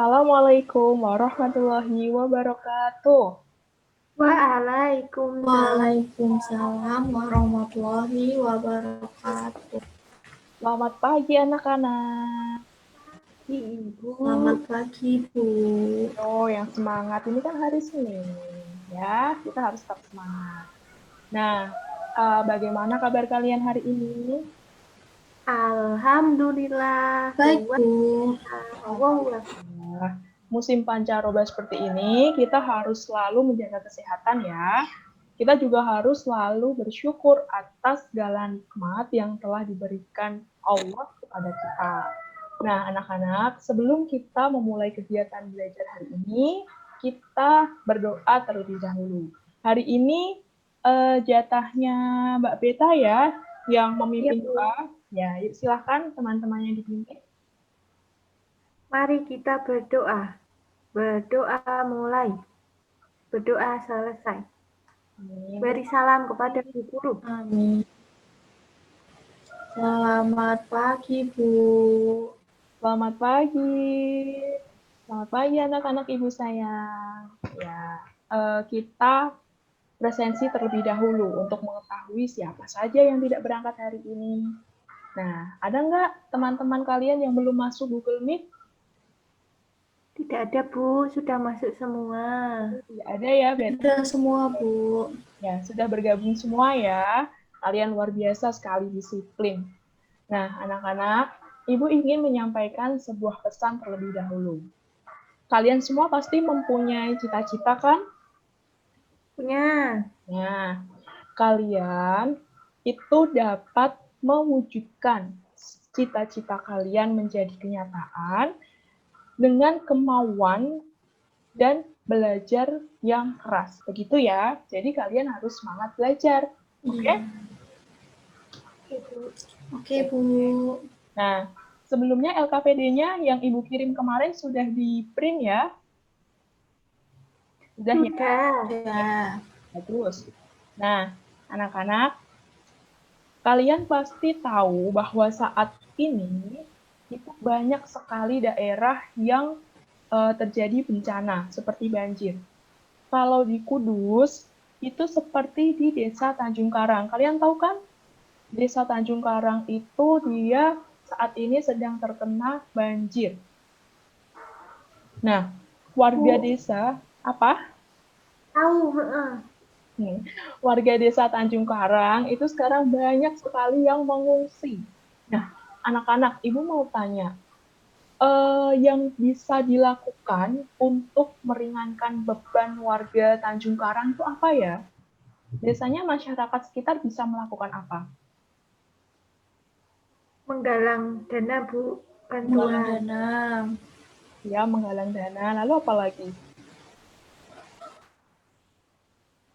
Assalamualaikum warahmatullahi wabarakatuh. Waalaikumsalam. Waalaikumsalam warahmatullahi wabarakatuh. Selamat pagi anak-anak. Ibu. Selamat pagi, Bu. Oh, yang semangat. Ini kan hari Senin, ya. Kita harus tetap semangat. Nah, bagaimana kabar kalian hari ini? Alhamdulillah. Baik, Bu. Alhamdulillah. Musim pancaroba seperti ini, kita harus selalu menjaga kesehatan ya. Kita juga harus selalu bersyukur atas segala nikmat yang telah diberikan Allah kepada kita. Nah, anak-anak, sebelum kita memulai kegiatan belajar hari ini, kita berdoa terlebih dahulu. Hari ini jatahnya Mbak Beta ya, yang memimpin doa. Ya, yuk silahkan teman-teman yang dipimpin. Mari kita berdoa. Berdoa mulai. Berdoa selesai. Beri salam kepada Bu Guru. Amin. Selamat pagi, Bu. Selamat pagi. Selamat pagi anak-anak ibu sayang. Ya, kita presensi terlebih dahulu untuk mengetahui siapa saja yang tidak berangkat hari ini. Nah, ada nggak teman-teman kalian yang belum masuk Google Meet? Tidak ada, Bu. Sudah masuk semua. Tidak ada ya, Beta? Sudah semua, Bu. Ya, sudah bergabung semua ya. Kalian luar biasa sekali disiplin. Nah, anak-anak, Ibu ingin menyampaikan sebuah pesan terlebih dahulu. Kalian semua pasti mempunyai cita-cita kan? Punya. Nah, kalian itu dapat mewujudkan cita-cita kalian menjadi kenyataan dengan kemauan dan belajar yang keras. Begitu ya. Jadi kalian harus semangat belajar. Oke? Oke, Bu. Nah, sebelumnya LKPD-nya yang Ibu kirim kemarin sudah di-print ya? Sudah ya? Sudah. Bagus. Nah, anak-anak, kalian pasti tahu bahwa saat ini itu banyak sekali daerah yang terjadi bencana seperti banjir. Kalau di Kudus itu seperti di Desa Tanjung Karang. Kalian tahu kan? Desa Tanjung Karang itu dia saat ini sedang terkena banjir. Nah, warga desa apa? Tahu. Warga Desa Tanjung Karang itu sekarang banyak sekali yang mengungsi. Nah, anak-anak, Ibu mau tanya, yang bisa dilakukan untuk meringankan beban warga Tanjung Karang itu apa ya? Biasanya masyarakat sekitar bisa melakukan apa? Menggalang dana, Bu. Menggalang Bantuan. dana. Ya, menggalang dana. Lalu apa lagi?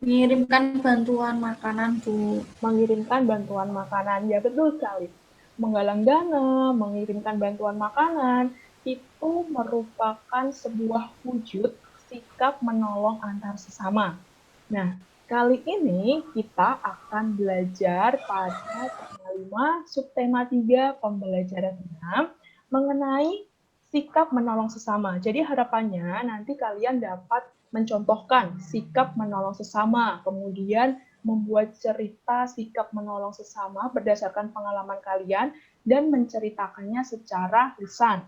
Mengirimkan bantuan makanan, Bu. Mengirimkan bantuan makanan. Ya, betul sekali. Menggalang dana, mengirimkan bantuan makanan, itu merupakan sebuah wujud sikap menolong antar sesama. Nah, kali ini kita akan belajar pada tema 5, subtema 3, pembelajaran 6, mengenai sikap menolong sesama. Jadi harapannya nanti kalian dapat mencontohkan sikap menolong sesama, kemudian membuat cerita sikap menolong sesama berdasarkan pengalaman kalian dan menceritakannya secara lisan.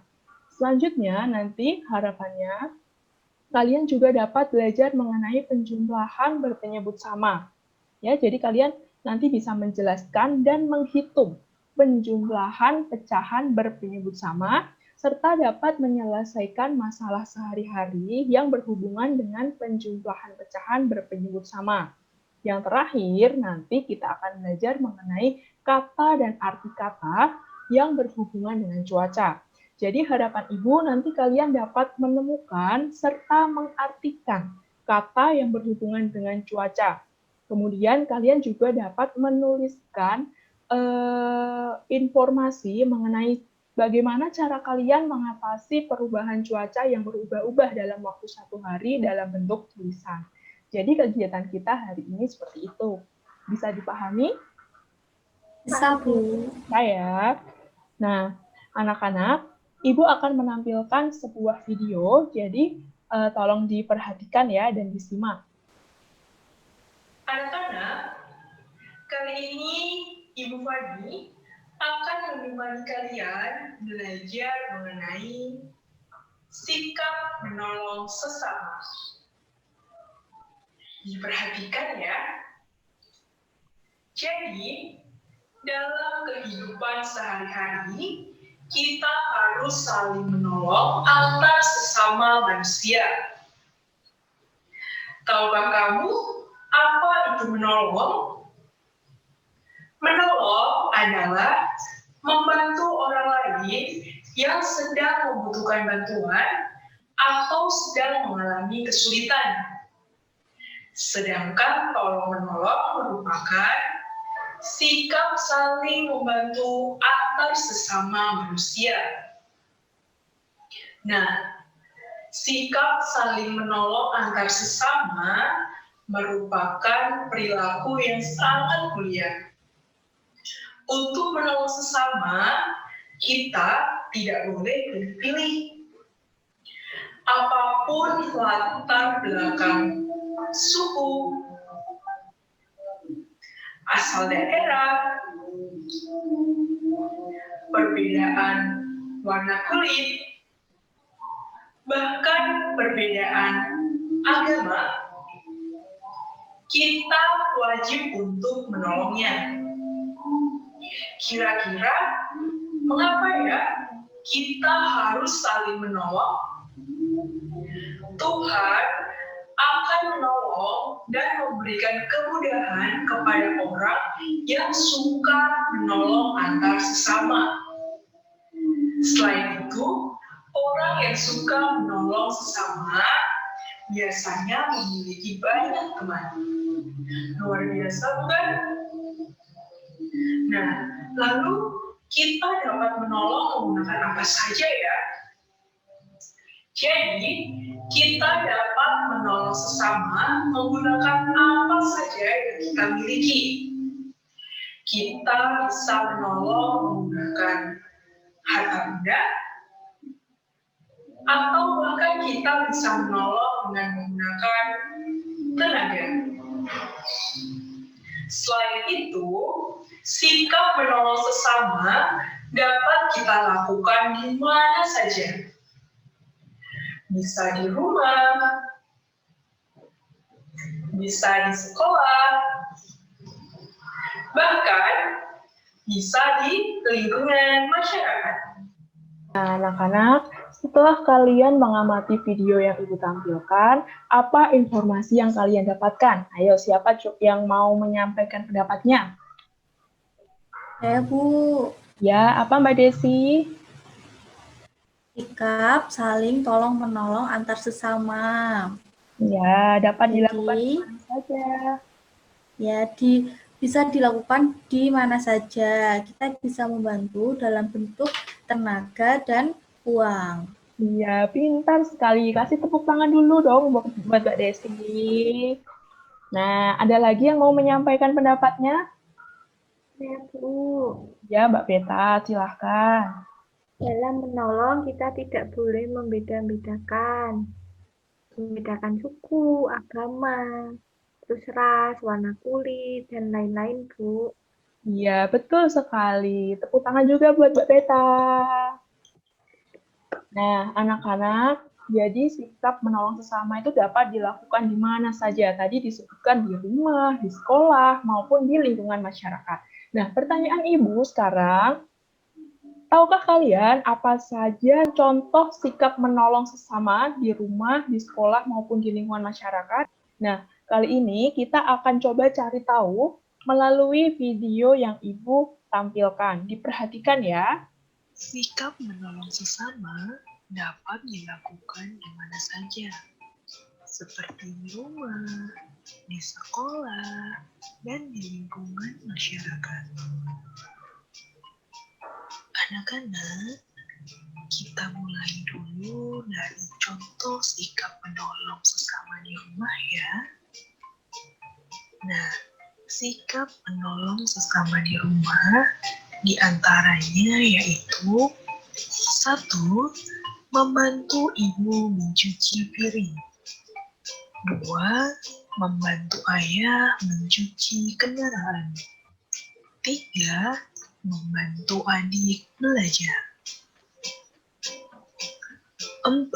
Selanjutnya, nanti harapannya kalian juga dapat belajar mengenai penjumlahan berpenyebut sama. Ya, jadi kalian nanti bisa menjelaskan dan menghitung penjumlahan pecahan berpenyebut sama serta dapat menyelesaikan masalah sehari-hari yang berhubungan dengan penjumlahan pecahan berpenyebut sama. Yang terakhir, nanti kita akan belajar mengenai kata dan arti kata yang berhubungan dengan cuaca. Jadi harapan Ibu nanti kalian dapat menemukan serta mengartikan kata yang berhubungan dengan cuaca. Kemudian kalian juga dapat menuliskan informasi mengenai bagaimana cara kalian mengatasi perubahan cuaca yang berubah-ubah dalam waktu 1 hari dalam bentuk tulisan. Jadi kegiatan kita hari ini seperti itu. Bisa dipahami? Bisa, Bu. Bisa ya. Nah, anak-anak, Ibu akan menampilkan sebuah video, jadi tolong diperhatikan ya dan disimak. Anak-anak, kali ini Ibu Fadi akan menemani kalian belajar mengenai sikap menolong sesama. Diperhatikan ya. Jadi, dalam kehidupan sehari-hari, kita harus saling menolong antar sesama manusia. Tahukah kamu apa itu menolong? Menolong adalah membantu orang lain yang sedang membutuhkan bantuan atau sedang mengalami kesulitan. Sedangkan tolong-menolong merupakan sikap saling membantu antar sesama manusia. Nah, sikap saling menolong antar sesama merupakan perilaku yang sangat mulia. Untuk menolong sesama, kita tidak boleh pilih-pilih. Apapun latar belakang suku, asal daerah, perbedaan warna kulit, bahkan perbedaan agama, kita wajib untuk menolongnya. Kira-kira mengapa ya kita harus saling menolong? Tuhan akan menolong dan memberikan kemudahan kepada orang yang suka menolong antar sesama. Selain itu, orang yang suka menolong sesama biasanya memiliki banyak teman. Luar biasa, bukan? Nah, lalu kita dapat menolong menggunakan apa saja ya? Jadi, kita dapat menolong sesama menggunakan apa saja yang kita miliki. Kita bisa menolong menggunakan harta benda, atau bahkan kita bisa menolong dengan menggunakan tenaga. Selain itu, sikap menolong sesama dapat kita lakukan di mana saja. Bisa di rumah, bisa di sekolah, bahkan bisa di lingkungan masyarakat. Nah, anak-anak, setelah kalian mengamati video yang Ibu tampilkan, apa informasi yang kalian dapatkan? Ayo, siapa yang mau menyampaikan pendapatnya? Saya, Bu. Ya, apa Mbak Desi? Sikap saling tolong-menolong antar sesama. Ya, dapat dilakukan Jadi, di mana saja. ya, bisa dilakukan di mana saja. Kita bisa membantu dalam bentuk tenaga dan uang. Iya, pintar sekali. Kasih tepuk tangan dulu dong buat Mbak Desi. Nah, ada lagi yang mau menyampaikan pendapatnya? Ya, Bu. Ya, Mbak Beta, silahkan. Dalam menolong kita tidak boleh membedakan suku, agama, terus ras, warna kulit, dan lain-lain, Bu. Iya, betul sekali. Tepuk tangan juga buat Mbak Beta. Nah, anak-anak, jadi sikap menolong sesama itu dapat dilakukan di mana saja. Tadi disebutkan di rumah, di sekolah, maupun di lingkungan masyarakat. Nah, pertanyaan Ibu sekarang, tahukah kalian apa saja contoh sikap menolong sesama di rumah, di sekolah, maupun di lingkungan masyarakat? Nah, kali ini kita akan coba cari tahu melalui video yang Ibu tampilkan. Diperhatikan ya. Sikap menolong sesama dapat dilakukan di mana saja, seperti di rumah, di sekolah, dan di lingkungan masyarakat. Anak-anak, kita mulai dulu dari contoh sikap menolong sesama di rumah ya. Nah, sikap menolong sesama di rumah diantaranya yaitu 1. Membantu ibu mencuci piring. 2. Membantu ayah mencuci kendaraan. 3. Membantu adik belajar. 4.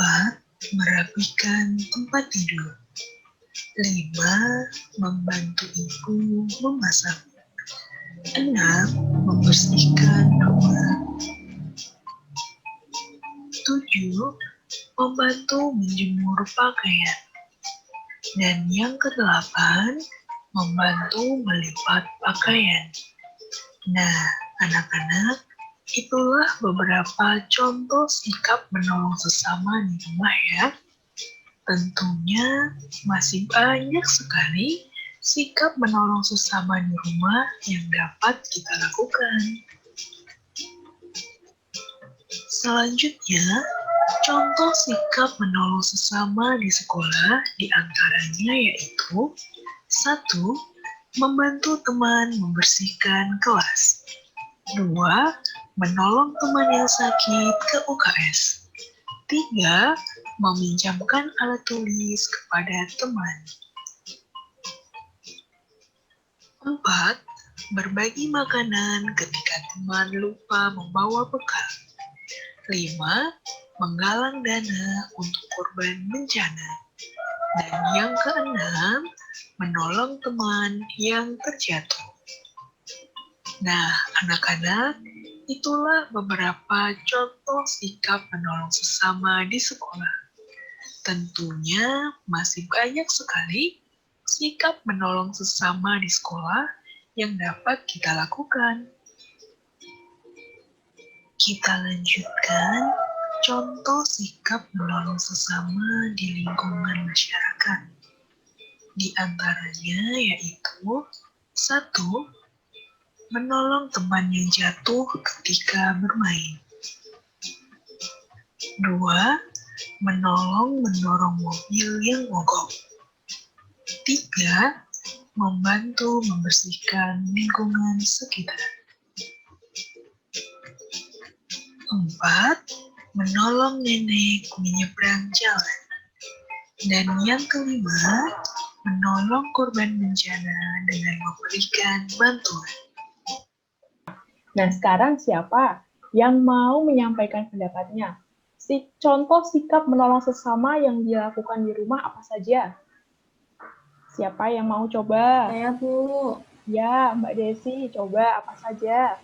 Merapikan tempat tidur. 5. Membantu ibu memasak. 6. Membersihkan rumah. 7. Membantu menjemur pakaian. Dan yang ke-8, membantu melipat pakaian. Nah, anak-anak, itulah beberapa contoh sikap menolong sesama di rumah ya. Tentunya masih banyak sekali sikap menolong sesama di rumah yang dapat kita lakukan. Selanjutnya, contoh sikap menolong sesama di sekolah diantaranya yaitu 1. Membantu teman membersihkan kelas. 2. Menolong teman yang sakit ke UKS. 3. Meminjamkan alat tulis kepada teman. 4. Berbagi makanan ketika teman lupa membawa bekal. 5. Menggalang dana untuk korban bencana. Dan yang ke-6, menolong teman yang terjatuh. Nah, anak-anak, itulah beberapa contoh sikap menolong sesama di sekolah. Tentunya masih banyak sekali sikap menolong sesama di sekolah yang dapat kita lakukan. Kita lanjutkan contoh sikap menolong sesama di lingkungan masyarakat. Di antaranya yaitu 1. Menolong teman yang jatuh ketika bermain. 2. Menolong mendorong mobil yang mogok. 3. Membantu membersihkan lingkungan sekitar. 4. Menolong nenek menyeberang jalan. Dan yang ke-5, menolong korban bencana dengan memberikan bantuan. Nah, sekarang siapa yang mau menyampaikan pendapatnya? Contoh sikap menolong sesama yang dilakukan di rumah apa saja? Siapa yang mau coba? Saya, Bu. Ya, Mbak Desi, coba apa saja?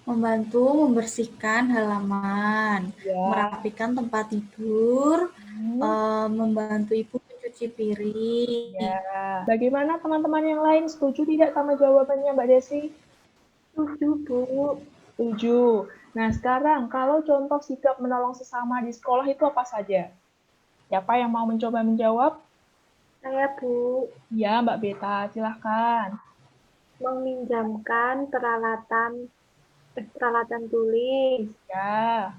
Membantu membersihkan halaman, Ya. merapikan tempat tidur, membantu ibu mencuci piring. Ya. Bagaimana teman-teman yang lain? Setuju tidak sama jawabannya Mbak Desi? Setuju, Bu. Setuju. Nah, sekarang kalau contoh sikap menolong sesama di sekolah itu apa saja? Siapa yang mau mencoba menjawab? Saya, Bu. Ya, Mbak Beta, silahkan. Meminjamkan peralatan tulis. Ya,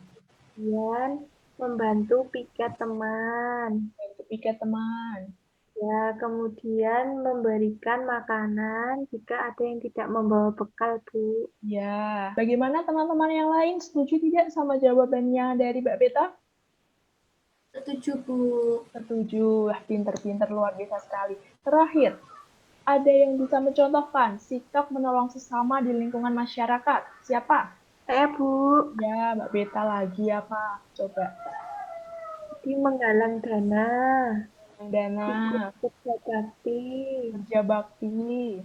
Dan membantu piket teman. bantu piket teman. Ya, kemudian memberikan makanan jika ada yang tidak membawa bekal, Bu. Ya, bagaimana teman-teman yang lain? Setuju tidak sama jawabannya dari Mbak Beta? Setuju, Bu. Setuju. Wah, pinter-pinter luar biasa sekali. Terakhir, ada yang bisa mencontohkan sikap menolong sesama di lingkungan masyarakat? Siapa? Saya, Bu. Ya, Mbak Beta lagi apa? Coba. Di menggalang dana. Dana, Ikut kerja bakti. kerja bakti.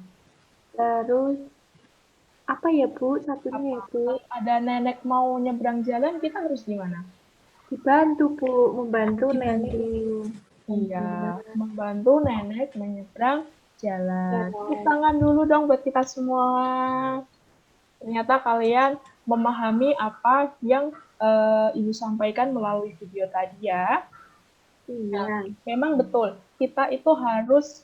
Terus, apa ya, Bu? Satunya ya, Bu. Ada nenek mau nyebrang jalan, kita harus gimana? Dibantu, Bu. Membantu nenek. Iya, membantu nenek menyeberang jalan. Tepuk tangan dulu dong buat kita semua. Ternyata kalian memahami apa yang Ibu sampaikan melalui video tadi ya. Iya. Memang betul, kita itu harus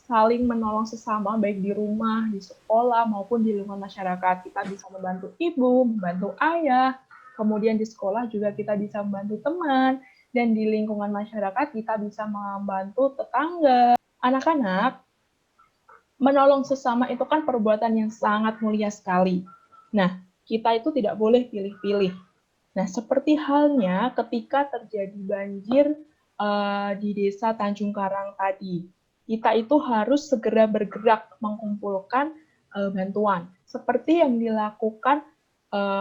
saling menolong sesama, baik di rumah, di sekolah, maupun di lingkungan masyarakat. Kita bisa membantu ibu, membantu ayah, kemudian di sekolah juga kita bisa membantu teman, dan di lingkungan masyarakat kita bisa membantu tetangga. Anak-anak, menolong sesama itu kan perbuatan yang sangat mulia sekali. Nah, kita itu tidak boleh pilih-pilih. Nah, seperti halnya ketika terjadi banjir di desa Tanjung Karang tadi. Kita itu harus segera bergerak mengumpulkan bantuan. Seperti yang dilakukan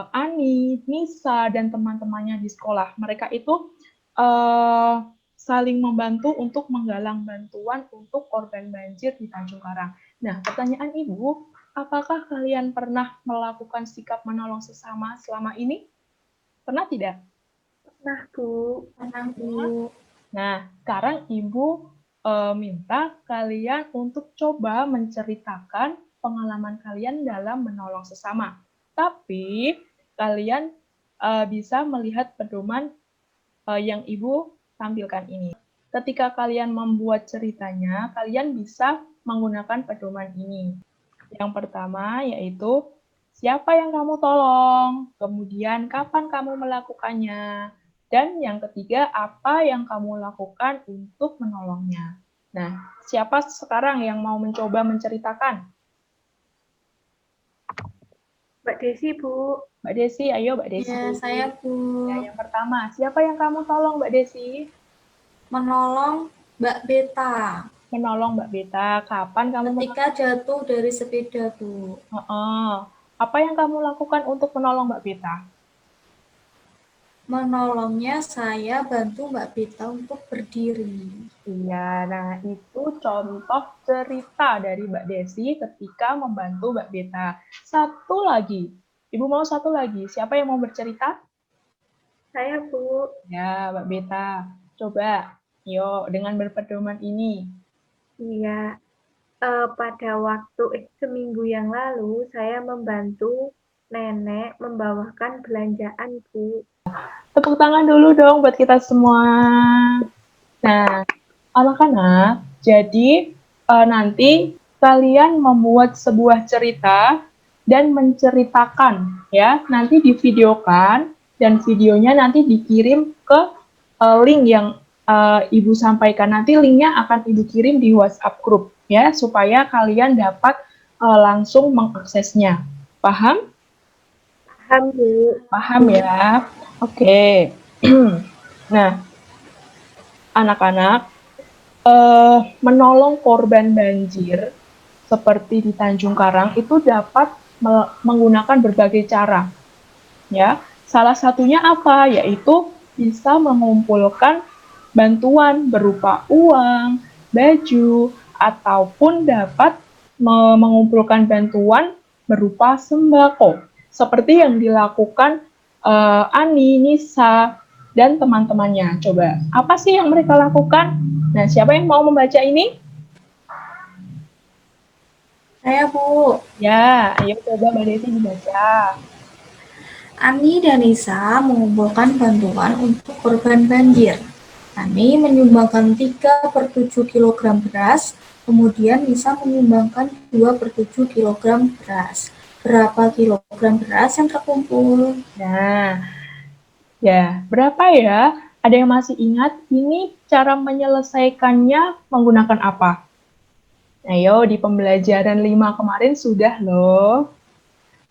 Ani, Nisa, dan teman-temannya di sekolah. Mereka itu saling membantu untuk menggalang bantuan untuk korban banjir di Tanjung Karang. Nah, pertanyaan Ibu, apakah kalian pernah melakukan sikap menolong sesama selama ini? Pernah tidak? Nah, Bu. Tenang, Bu. Nah, sekarang Ibu minta kalian untuk coba menceritakan pengalaman kalian dalam menolong sesama. Tapi kalian bisa melihat pedoman yang Ibu tampilkan ini. Ketika kalian membuat ceritanya, kalian bisa menggunakan pedoman ini. Yang pertama yaitu siapa yang kamu tolong, kemudian kapan kamu melakukannya, dan yang ketiga apa yang kamu lakukan untuk menolongnya. Nah, siapa sekarang yang mau mencoba menceritakan? Mbak Desi, Bu. Mbak Desi, ayo Mbak Desi. Ya, saya, Bu. Ya, yang pertama, siapa yang kamu tolong Mbak Desi? Menolong Mbak Beta. Menolong Mbak Beta. Kapan kamu Ketika jatuh dari sepeda, Bu. Apa yang kamu lakukan untuk menolong Mbak Beta? Menolongnya saya bantu Mbak Beta untuk berdiri. Iya, nah itu contoh cerita dari Mbak Desi ketika membantu Mbak Beta. Satu lagi, Ibu mau satu lagi. Siapa yang mau bercerita? Saya, Bu. Ya, Mbak Beta. Coba, yuk dengan berpedoman ini. Iya. Pada waktu seminggu yang lalu, saya membantu nenek membawakan belanjaan, Bu. Tepuk tangan dulu dong buat kita semua. Nah, anak-anak, jadi nanti kalian membuat sebuah cerita dan menceritakan ya, nanti divideokan dan videonya nanti dikirim ke link yang Ibu sampaikan. Nanti linknya akan Ibu kirim di WhatsApp group ya, supaya kalian dapat langsung mengaksesnya. Paham? Paham, Bu. Paham ya? Oke. Nah, anak-anak, menolong korban banjir seperti di Tanjung Karang itu dapat menggunakan berbagai cara. Ya, salah satunya apa? Yaitu bisa mengumpulkan bantuan berupa uang, baju, ataupun dapat mengumpulkan bantuan berupa sembako. Seperti yang dilakukan Ani, Nisa, dan teman-temannya. Coba, apa sih yang mereka lakukan? Nah, siapa yang mau membaca ini? Saya, Bu. Ya, ayo coba Mbak Desi dibaca. Ani dan Nisa mengumpulkan bantuan untuk korban banjir. Ani menyumbangkan 3/7 kg beras, kemudian Nisa menyumbangkan 2/7 kg beras. Berapa kilogram beras yang terkumpul? Nah, ya, berapa ya? Ada yang masih ingat ini cara menyelesaikannya menggunakan apa? Ayo, di pembelajaran 5 kemarin sudah loh.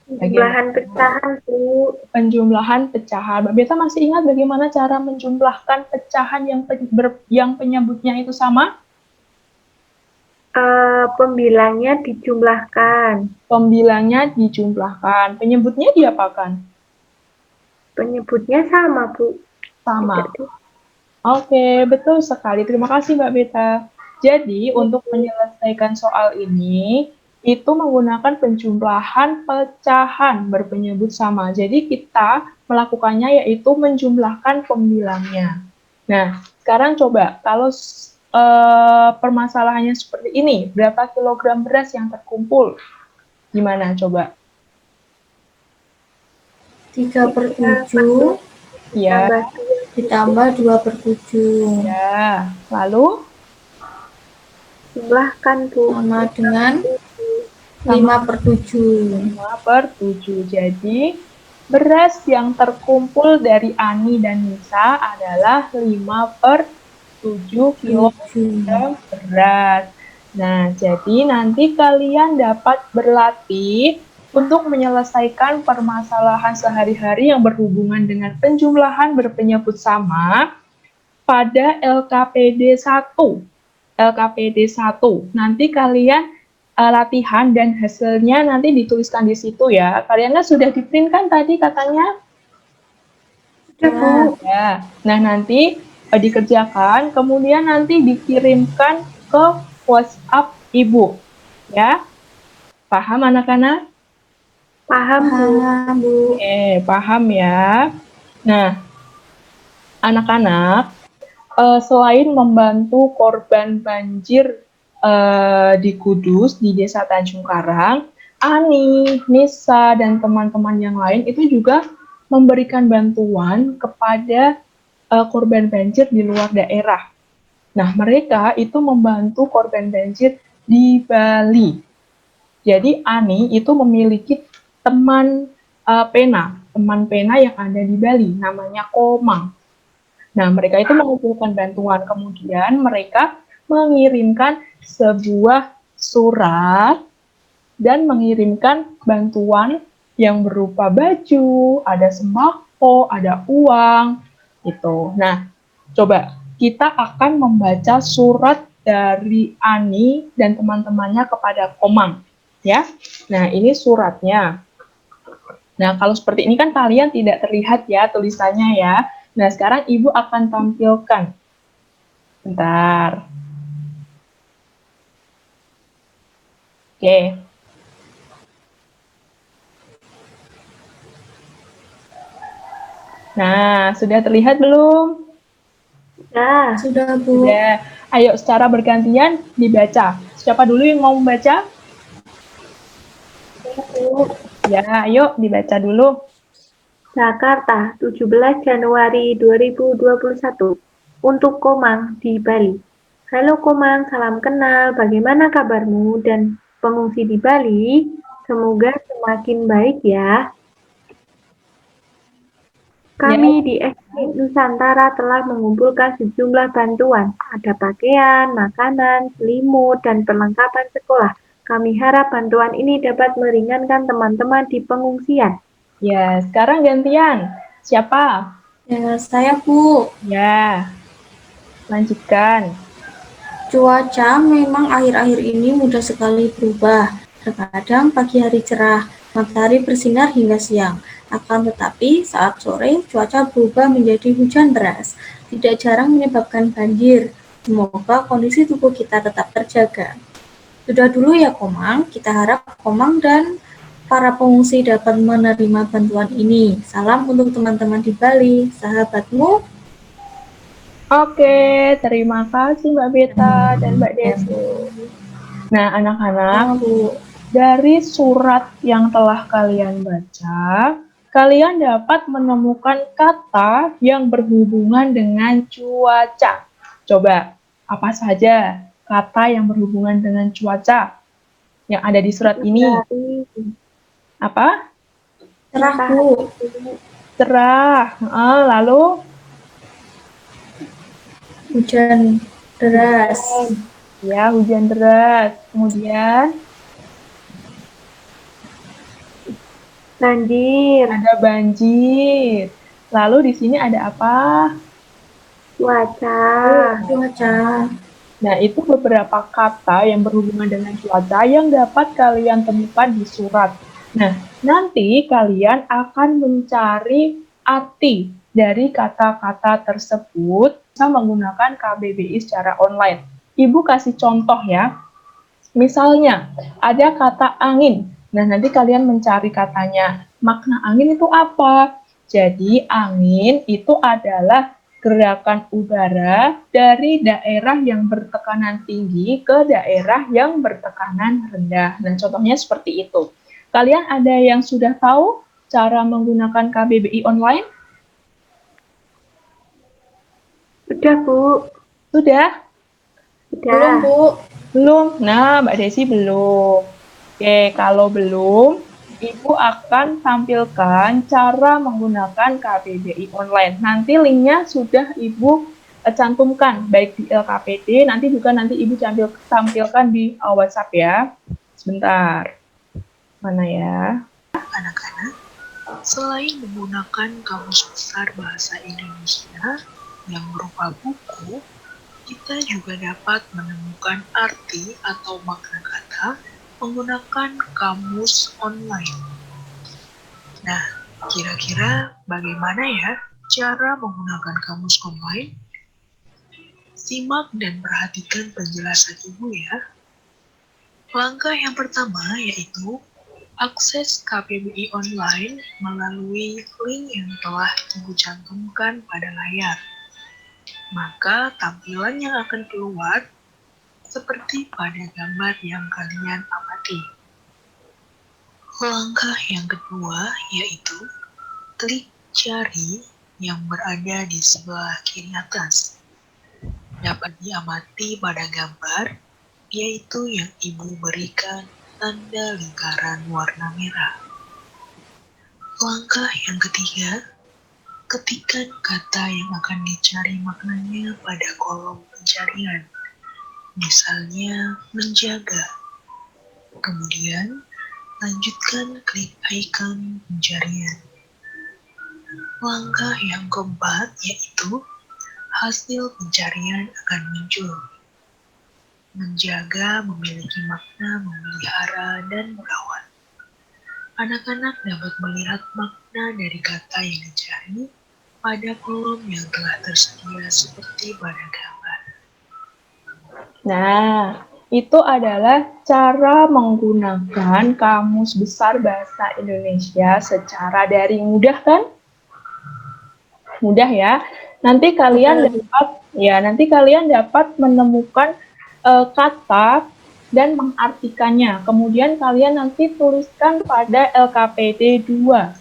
Penjumlahan pecahan, Bu. Penjumlahan pecahan. Mbak Beta masih ingat bagaimana cara menjumlahkan pecahan yang penyebutnya itu sama? Pembilangnya dijumlahkan. Pembilangnya dijumlahkan. Penyebutnya diapakan? Penyebutnya sama, Bu. Sama. Oke, betul sekali. Terima kasih, Mbak Beta. Jadi, untuk menyelesaikan soal ini, itu menggunakan penjumlahan pecahan berpenyebut sama. Jadi, kita melakukannya yaitu menjumlahkan pembilangnya. Nah, sekarang coba, kalau permasalahannya seperti ini, berapa kilogram beras yang terkumpul? Gimana coba? 3/7 Ya, ditambah 2/7 ya. Lalu? jumlahkan, Bu. sama dengan 5/7. 5/7. Jadi, beras yang terkumpul dari Ani dan Nisa adalah 5/7 kilogram beras. Nah, jadi nanti kalian dapat berlatih untuk menyelesaikan permasalahan sehari-hari yang berhubungan dengan penjumlahan berpenyebut sama pada LKPD 1. LKPD 1. Nanti kalian latihan dan hasilnya nanti dituliskan di situ ya. Kalian kan sudah di-print kan tadi katanya? Sudah, Bu. Ya. Nah, nanti dikerjakan, kemudian nanti dikirimkan ke WhatsApp Ibu. Ya. Paham anak-anak? Paham, Bu. Paham, Bu. Oke, paham ya. Nah, anak-anak, selain membantu korban banjir di Kudus, di Desa Tanjung Karang, Ani, Nisa, dan teman-teman yang lain itu juga memberikan bantuan kepada korban banjir di luar daerah. Nah, mereka itu membantu korban banjir di Bali. Jadi, Ani itu memiliki teman pena yang ada di Bali, namanya Komang. Nah, mereka itu mengumpulkan bantuan, kemudian mereka mengirimkan sebuah surat dan mengirimkan bantuan yang berupa baju, ada sembako, ada uang, gitu. Nah, coba kita akan membaca surat dari Ani dan teman-temannya kepada Komang, ya. Nah, ini suratnya. Nah, kalau seperti ini kan kalian tidak terlihat ya tulisannya ya. Nah, sekarang Ibu akan tampilkan. Bentar. Oke. Nah, sudah terlihat belum? Sudah, Bu. Sudah. Ayo secara bergantian dibaca. Siapa dulu yang mau membaca? Ya, ayo dibaca dulu. Jakarta, 17 Januari 2021. Untuk Komang di Bali. Halo Komang, salam kenal. Bagaimana kabarmu dan pengungsi di Bali? Semoga semakin baik ya. Kami di SD Nusantara telah mengumpulkan sejumlah bantuan. Ada pakaian, makanan, selimut, dan perlengkapan sekolah. Kami harap bantuan ini dapat meringankan teman-teman di pengungsian. Ya, sekarang gantian. Siapa? Ya, saya, Bu. Ya, lanjutkan. Cuaca memang akhir-akhir ini mudah sekali berubah. Terkadang pagi hari cerah, matahari bersinar hingga siang. Akan tetapi saat sore cuaca berubah menjadi hujan deras. Tidak jarang menyebabkan banjir. Semoga kondisi tubuh kita tetap terjaga. Sudah dulu ya Komang, kita harap Komang dan para pengungsi dapat menerima bantuan ini. Salam untuk teman-teman di Bali, sahabatmu. Oke, terima kasih Mbak Beta dan Mbak Desi. Nah, anak-anak, dari surat yang telah kalian baca, kalian dapat menemukan kata yang berhubungan dengan cuaca. Coba, apa saja kata yang berhubungan dengan cuaca yang ada di surat ini? Apa? Cerah, Bu. Cerah. Lalu? Hujan deras. Ya, hujan deras. Kemudian? Banjir. Ada banjir. Lalu di sini ada apa? Cuaca. Cuaca. Nah, itu beberapa kata yang berhubungan dengan cuaca yang dapat kalian temukan di surat. Nah, nanti kalian akan mencari arti dari kata-kata tersebut bisa menggunakan KBBI secara online. Ibu kasih contoh ya. Misalnya, ada kata angin. Nah, nanti kalian mencari katanya. Makna angin itu apa? Jadi, angin itu adalah gerakan udara dari daerah yang bertekanan tinggi ke daerah yang bertekanan rendah. Nah, contohnya seperti itu. Kalian ada yang sudah tahu cara menggunakan KBBI online? Sudah, Bu. Sudah? Belum, Bu. Belum? Nah, Mbak Desi belum. Oke, kalau belum, Ibu akan tampilkan cara menggunakan KBBI online. Nanti linknya sudah Ibu cantumkan, baik di LKPD, nanti juga Ibu tampilkan di WhatsApp ya. Sebentar. Mana ya? Anak-anak, selain menggunakan Kamus Besar Bahasa Indonesia yang berupa buku, kita juga dapat menemukan arti atau makna kata menggunakan kamus online. Nah, kira-kira bagaimana ya cara menggunakan kamus online? Simak dan perhatikan penjelasan Ibu ya. Langkah yang pertama yaitu akses KBBI online melalui link yang telah Ibu cantumkan pada layar. Maka tampilan yang akan keluar seperti pada gambar yang kalian amati. Langkah yang kedua yaitu klik jari yang berada di sebelah kiri atas. Dapat diamati pada gambar, yaitu yang Ibu berikan tanda lingkaran warna merah. Langkah yang ketiga, ketikkan kata yang akan dicari maknanya pada kolom pencarian. Misalnya, menjaga. Kemudian, lanjutkan klik icon pencarian. Langkah yang keempat yaitu hasil pencarian akan muncul. Menjaga memiliki makna memelihara dan merawat. Anak-anak dapat melihat makna dari kata yang dicari pada kolom yang telah tersedia seperti pada gambar. Nah, itu adalah cara menggunakan Kamus Besar Bahasa Indonesia secara daring. Mudah kan? Mudah ya. Nanti kalian dapat menemukan kata dan mengartikannya. Kemudian kalian nanti tuliskan pada LKPD 2.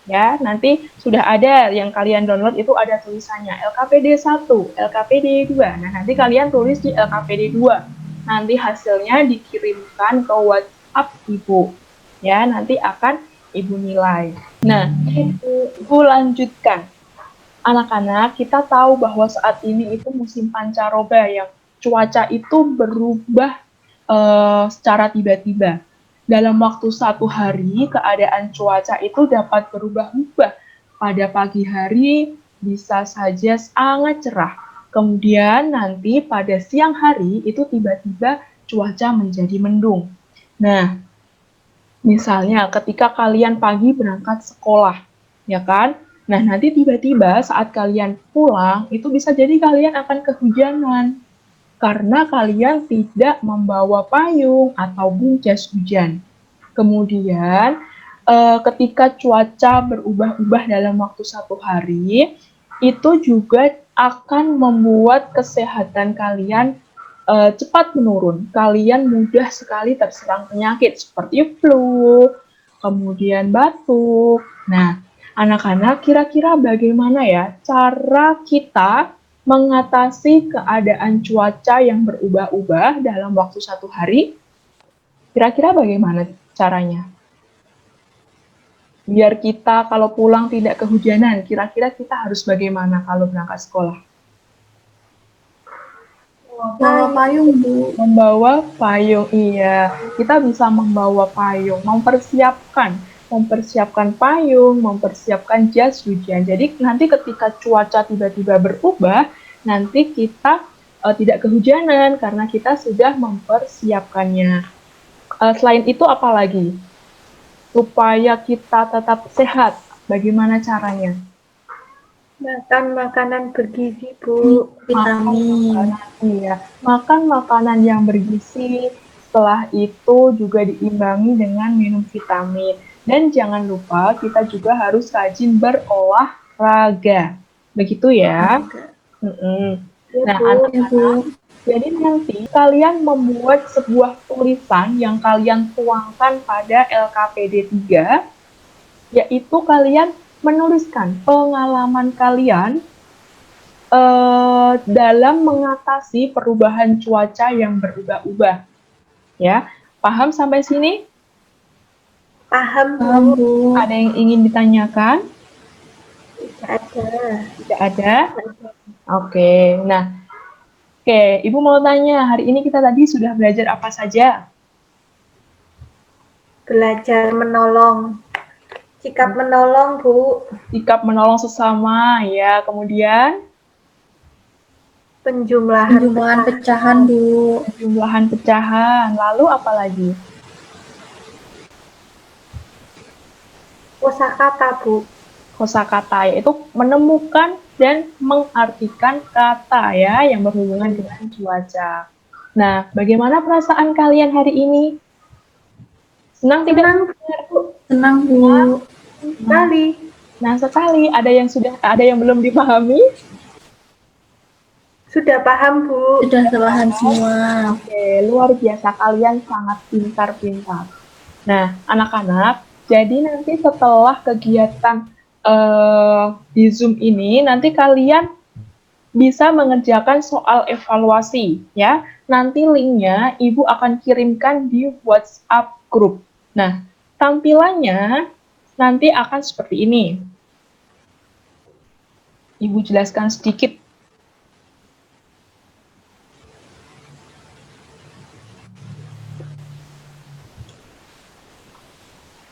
Ya, nanti sudah ada yang kalian download itu ada tulisannya LKPD 1, LKPD 2. Nah, nanti kalian tulis di LKPD 2. Nanti hasilnya dikirimkan ke WhatsApp Ibu. Ya, nanti akan Ibu nilai. Nah, Ibu lanjutkan. Anak-anak, kita tahu bahwa saat ini itu musim pancaroba yang cuaca itu berubah secara tiba-tiba. Dalam waktu 1 hari, keadaan cuaca itu dapat berubah-ubah. Pada pagi hari bisa saja sangat cerah. Kemudian nanti pada siang hari itu tiba-tiba cuaca menjadi mendung. Nah, misalnya ketika kalian pagi berangkat sekolah, ya kan? Nah, nanti tiba-tiba saat kalian pulang, itu bisa jadi kalian akan kehujanan karena kalian tidak membawa payung atau jas hujan. Kemudian, ketika cuaca berubah-ubah dalam waktu 1 hari, itu juga akan membuat kesehatan kalian cepat menurun. Kalian mudah sekali terserang penyakit seperti flu, kemudian batuk. Nah, anak-anak, kira-kira bagaimana ya cara kita mengatasi keadaan cuaca yang berubah-ubah dalam waktu 1 hari? Kira-kira bagaimana caranya? Biar kita kalau pulang tidak kehujanan, kira-kira kita harus bagaimana kalau berangkat sekolah? Bawa payung, Bu. Membawa payung, iya. Kita bisa membawa payung, mempersiapkan payung, mempersiapkan jas hujan. Jadi nanti ketika cuaca tiba-tiba berubah, nanti kita tidak kehujanan karena kita sudah mempersiapkannya. Selain itu apa lagi? Supaya kita tetap sehat, bagaimana caranya? Makan makanan bergizi, Bu. Vitamin. Iya, makan makanan yang bergizi. Setelah itu juga diimbangi dengan minum vitamin. Dan jangan lupa kita juga harus rajin berolahraga. Begitu ya. Nah, anak-anak, jadi nanti kalian membuat sebuah tulisan yang kalian tuangkan pada LKPD 3, yaitu kalian menuliskan pengalaman kalian dalam mengatasi perubahan cuaca yang berubah-ubah. Ya, paham sampai sini? Paham, Bu. Ada yang ingin ditanyakan? Ada. Tidak ada? Oke, nah, Ibu mau tanya, hari ini kita tadi sudah belajar apa saja? Belajar menolong. Sikap menolong, Bu. Sikap menolong sesama, ya. Kemudian Penjumlahan pecahan, Bu. penjumlahan pecahan. Lalu apa lagi? Kosakata, Bu. Kosakata, yaitu menemukan dan mengartikan kata ya yang berhubungan dengan cuaca. Nah, bagaimana perasaan kalian hari ini? Senang tidak? Senang, Bu. Sekali. Nah, sekali. Ada yang belum dipahami? Sudah paham, Bu. Sudah paham semua. Oke, luar biasa. Kalian sangat pintar-pintar. Nah, anak-anak, jadi nanti setelah kegiatan di Zoom ini, nanti kalian bisa mengerjakan soal evaluasi, ya. Nanti linknya Ibu akan kirimkan di WhatsApp group. Nah, tampilannya nanti akan seperti ini. Ibu jelaskan sedikit.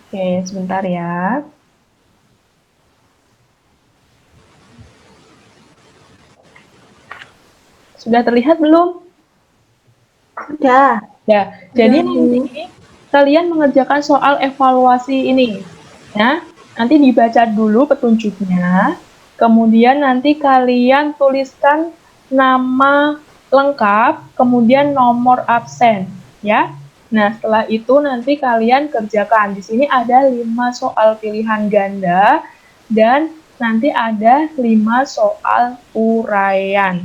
Oke, sebentar ya. Sudah terlihat belum? Sudah. Ya, jadi nanti kalian mengerjakan soal evaluasi ini. Ya, nanti dibaca dulu petunjuknya, kemudian nanti kalian tuliskan nama lengkap, kemudian nomor absen, ya. Nah, setelah itu nanti kalian kerjakan. Di sini ada 5 soal pilihan ganda dan nanti ada 5 soal uraian.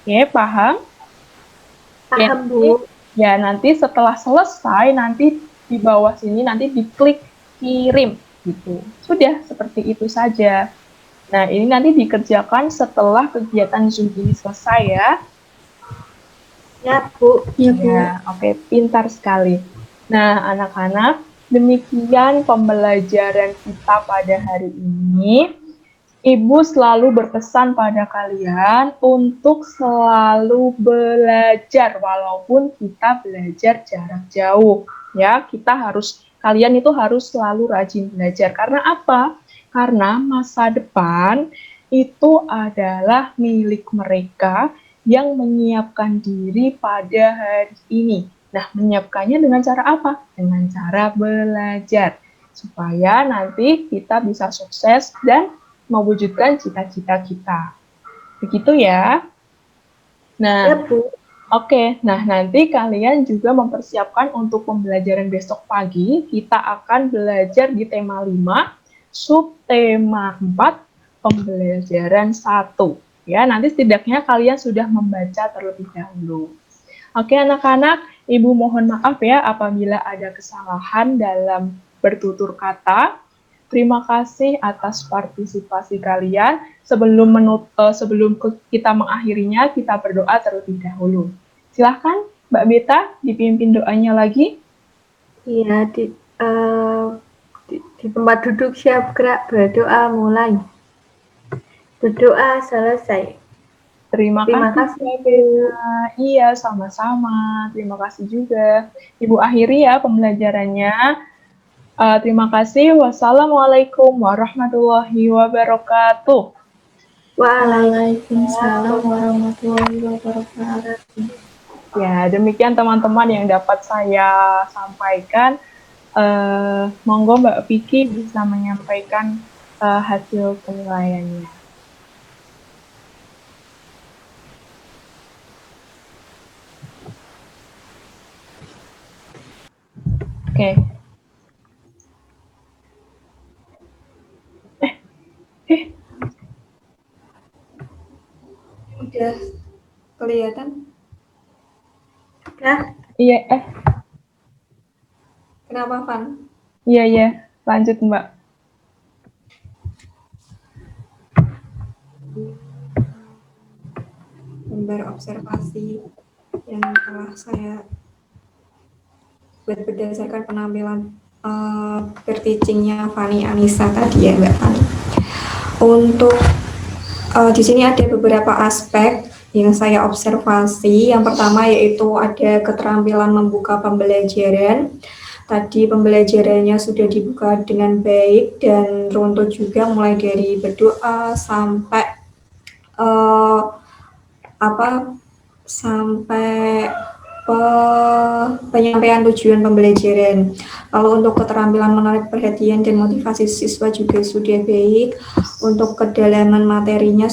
Oke, paham? Paham, Bu. Ya, nanti setelah selesai, nanti di bawah sini nanti diklik kirim, gitu. Sudah, seperti itu saja. Nah, ini nanti dikerjakan setelah kegiatan Zoom ini selesai ya. Ya, Bu. Ya, Bu. Ya, oke, pintar sekali. Nah, anak-anak, demikian pembelajaran kita pada hari ini. Ibu selalu berpesan pada kalian untuk selalu belajar walaupun kita belajar jarak jauh. Ya, kalian itu harus selalu rajin belajar. Karena apa? Karena masa depan itu adalah milik mereka yang menyiapkan diri pada hari ini. Nah, menyiapkannya dengan cara apa? Dengan cara belajar. Supaya nanti kita bisa sukses dan mewujudkan cita-cita kita. Begitu ya. Nah, Ya, Bu. Oke, nah nanti kalian juga mempersiapkan untuk pembelajaran besok pagi. Kita akan belajar di tema 5, subtema 4, pembelajaran 1. Ya, nanti setidaknya kalian sudah membaca terlebih dahulu. Oke, anak-anak, Ibu mohon maaf ya apabila ada kesalahan dalam bertutur kata. Terima kasih atas partisipasi kalian. Sebelum kita mengakhirinya, kita berdoa terlebih dahulu. Silahkan, Mbak Beta, dipimpin doanya lagi. Iya, di tempat duduk siap gerak, berdoa mulai. Berdoa selesai. Terima kasih, Mbak Beta. Iya, sama-sama. Terima kasih juga. Ibu akhiri ya pembelajarannya. Terima kasih. Wassalamualaikum warahmatullahi wabarakatuh. Waalaikumsalam warahmatullahi wabarakatuh. Ya, demikian teman-teman yang dapat saya sampaikan. Monggo Mbak Vicky bisa menyampaikan hasil penilaiannya. Oke. Udah kelihatan? Ya. Iya, Kenapa, Van? Iya, lanjut Mbak. Gambar observasi yang telah saya buat berdasarkan penampilan berteachingnya Fani Anissa tadi ya, Mbak Fani. Untuk di sini ada beberapa aspek yang saya observasi. Yang pertama yaitu ada keterampilan membuka pembelajaran. tadi pembelajarannya sudah dibuka dengan baik dan runtut juga, mulai dari berdoa sampai eh, apa sampai penyampaian tujuan pembelajaran. Lalu untuk keterampilan menarik perhatian dan motivasi siswa juga sudah baik. Untuk kedalaman materinya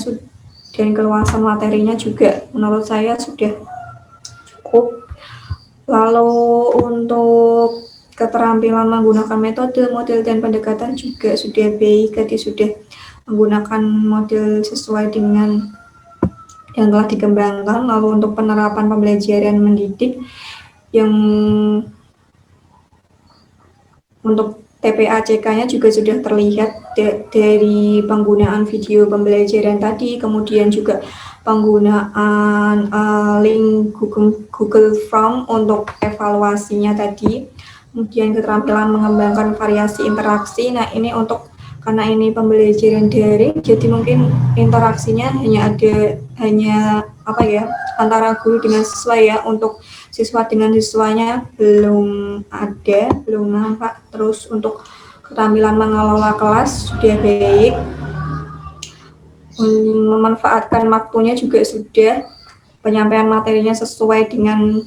dan keluasan materinya juga menurut saya sudah cukup. Lalu untuk keterampilan menggunakan metode, model, dan pendekatan juga sudah baik. Tadi sudah menggunakan model sesuai dengan yang telah dikembangkan. Lalu untuk penerapan pembelajaran mendidik yang untuk TPACK-nya juga sudah terlihat dari penggunaan video pembelajaran tadi, kemudian juga penggunaan link Google Form untuk evaluasinya tadi, kemudian keterampilan mengembangkan variasi interaksi. Nah, ini untuk karena ini pembelajaran daring, jadi mungkin interaksinya hanya apa ya, antara guru dengan siswa ya. Untuk siswa dengan siswanya belum nampak. Terus untuk keterampilan mengelola kelas sudah baik, memanfaatkan waktunya juga sudah, penyampaian materinya sesuai dengan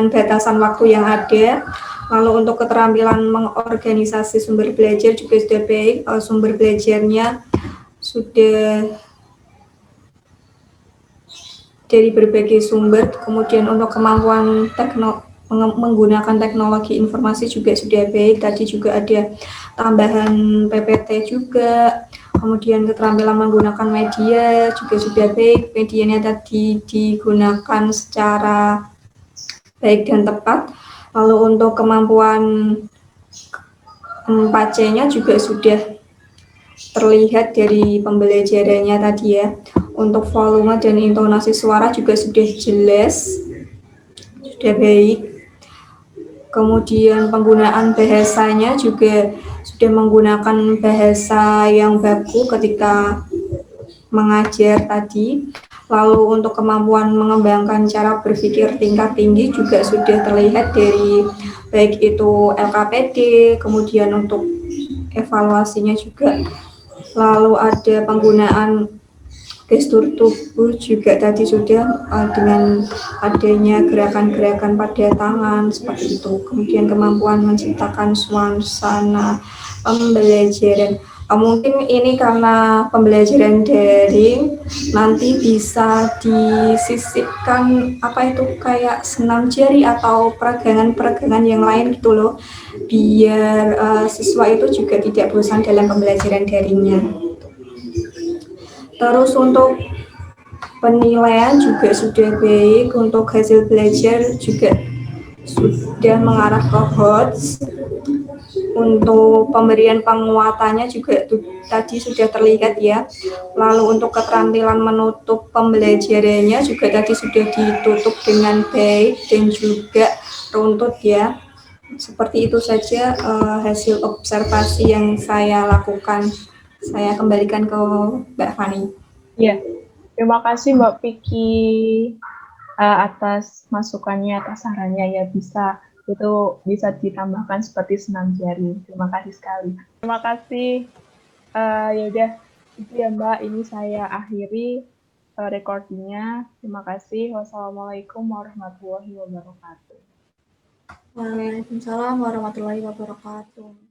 batasan waktu yang ada. Lalu untuk keterampilan mengorganisasi sumber belajar juga sudah baik, sumber belajarnya sudah dari berbagai sumber. Kemudian untuk kemampuan menggunakan teknologi informasi juga sudah baik. Tadi juga ada tambahan PPT juga. Kemudian keterampilan menggunakan media juga sudah baik. Medianya tadi digunakan secara baik dan tepat. Lalu untuk kemampuan 4C-nya juga sudah terlihat dari pembelajarannya tadi ya. Untuk volume dan intonasi suara juga sudah jelas, sudah baik. Kemudian penggunaan bahasanya juga sudah menggunakan bahasa yang baku ketika mengajar tadi. Lalu untuk kemampuan mengembangkan cara berpikir tingkat tinggi juga sudah terlihat dari baik itu LKPD, kemudian untuk evaluasinya juga. Lalu ada penggunaan gestur tubuh juga tadi sudah, dengan adanya gerakan-gerakan pada tangan seperti itu. Kemudian kemampuan menciptakan suasana pembelajaran. Mungkin ini karena pembelajaran daring, nanti bisa disisipkan apa itu kayak senam jari atau peregangan-peregangan yang lain gitu loh, biar siswa itu juga tidak bosan dalam pembelajaran daringnya. Terus untuk penilaian juga sudah baik, untuk hasil belajar juga sudah mengarah ke HOTS. Untuk pemberian penguatannya juga tadi sudah terlihat ya. Lalu untuk keterampilan menutup pembelajarannya juga tadi sudah ditutup dengan baik dan juga runtut ya. Seperti itu saja hasil observasi yang saya lakukan. Saya kembalikan ke Mbak Fani. Ya, terima kasih Mbak Vicky atas masukannya, atas sarannya ya, bisa ditambahkan seperti senam jari. Terima kasih sekali. Terima kasih. Ya udah, itu ya Mbak. Ini saya akhiri recordingnya. Terima kasih. Wassalamualaikum warahmatullahi wabarakatuh. Waalaikumsalam warahmatullahi wabarakatuh.